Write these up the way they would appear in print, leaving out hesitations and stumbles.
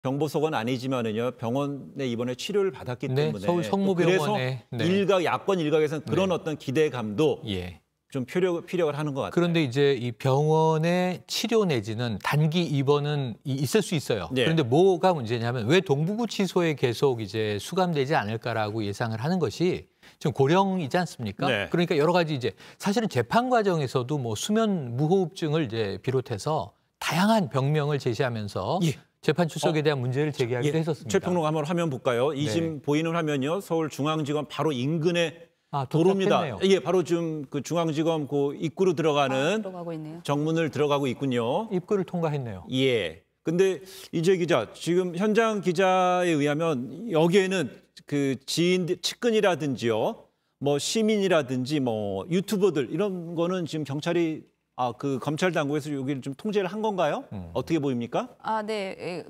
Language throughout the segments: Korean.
병보석은 아니지만은요 병원에 이번에 치료를 받았기 네, 때문에 서울 성모병원에 그래서 야권 일각에서는 그런 네. 어떤 기대감도 예. 좀 피력을 하는 것 같아요. 그런데 이제 이 병원의 치료 내지는 단기 입원은 있을 수 있어요. 네. 그런데 뭐가 문제냐면 왜 동부구치소에 계속 이제 수감되지 않을까라고 예상을 하는 것이 지금 고령이지 않습니까? 네. 그러니까 여러 가지 이제 사실은 재판 과정에서도 뭐 수면 무호흡증을 이제 비롯해서 다양한 병명을 제시하면서 예. 재판 출석에 대한 문제를 제기하기도 했었습니다. 최평론 한번 화면 볼까요? 이 지금 보이는 화면이요. 서울중앙지검 바로 인근에 도로입니다. 예, 바로 지금 그 중앙지검 그 입구로 들어가는 들어가고 있네요. 정문을 들어가고 있군요. 입구를 통과했네요. 예. 근데 이재 기자, 지금 현장 기자에 의하면 여기에는 그 지인들, 측근이라든지요, 뭐 시민이라든지 뭐 유튜버들 이런 거는 지금 경찰이 그 검찰 당국에서 여기를 좀 통제를 한 건가요? 어떻게 보입니까? 네,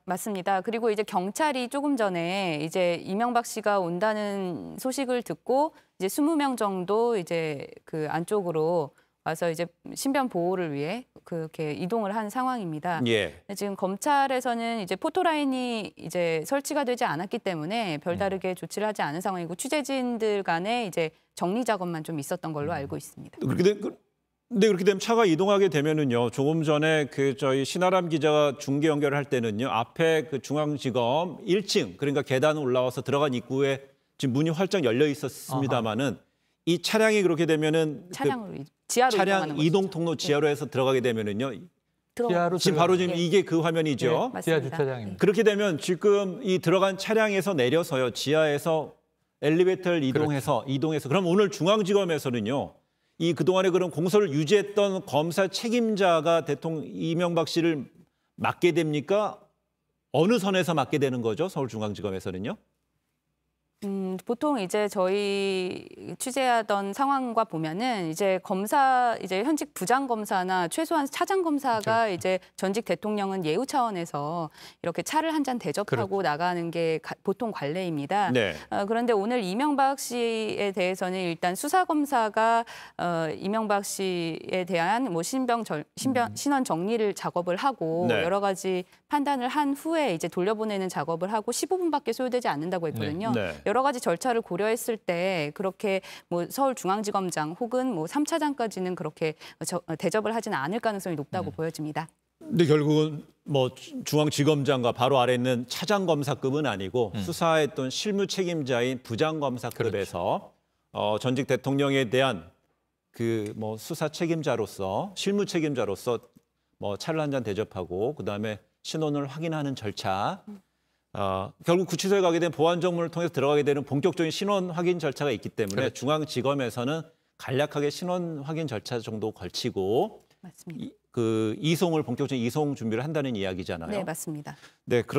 맞습니다. 그리고 이제 경찰이 조금 전에 이제 이명박 씨가 온다는 소식을 듣고 이제 20명 정도 이제 그 안쪽으로 와서 이제 신변 보호를 위해 그렇게 이동을 한 상황입니다. 예. 지금 검찰에서는 이제 포토라인이 이제 설치가 되지 않았기 때문에 별다르게 조치를 하지 않은 상황이고 취재진들 간에 이제 정리 작업만 좀 있었던 걸로 알고 있습니다. 근데 그렇게 되면 차가 이동하게 되면은요. 조금 전에 그 저희 신아람 기자가 중계 연결을 할 때는요. 앞에 그 중앙지검 1층 그러니까 계단 올라와서 들어간 입구에 지금 문이 활짝 열려 있었습니다만은 이 차량이 그렇게 되면은 차량으로 지하로 차량 이동 통로 지하로 해서 들어가게 되면은요. 지금 바로 지금 이게 그 화면이죠. 네, 지하 주차장입니다. 그렇게 되면 지금 이 들어간 차량에서 내려서요. 지하에서 엘리베이터를 이동해서 그럼 오늘 중앙지검에서는요. 이 그동안에 그런 공소를 유지했던 검사 책임자가 대통령 이명박 씨를 맡게 됩니까? 어느 선에서 맡게 되는 거죠? 서울중앙지검에서는요? 보통 이제 저희 취재하던 상황과 보면은 이제 이제 현직 부장검사나 최소한 차장검사가 이제 전직 대통령은 예우 차원에서 이렇게 차를 한 잔 대접하고 나가는 게 보통 관례입니다. 네. 그런데 오늘 이명박 씨에 대해서는 일단 수사검사가 이명박 씨에 대한 뭐 신원 정리를 작업을 하고 여러 가지 판단을 한 후에 이제 돌려보내는 작업을 하고 15분밖에 소요되지 않는다고 했거든요. 여러 가지 절차를 고려했을 때 그렇게 뭐 서울중앙지검장 혹은 뭐 3차장까지는 그렇게 대접을 하지는 않을 가능성이 높다고 보여집니다. 근데 결국은 뭐 중앙지검장과 바로 아래 있는 차장검사급은 아니고 수사했던 실무 책임자인 부장검사급에서 전직 대통령에 대한 그 뭐 수사 책임자로서 실무 책임자로서 뭐 차를 한 잔 대접하고 그다음에 신원을 확인하는 절차. 결국 구치소에 가게 되면 보안 정문을 통해서 들어가게 되는 본격적인 신원 확인 절차가 있기 때문에 중앙지검에서는 간략하게 신원 확인 절차 정도 걸치고 맞습니다. 본격적인 이송 준비를 한다는 이야기잖아요. 네, 맞습니다. 네,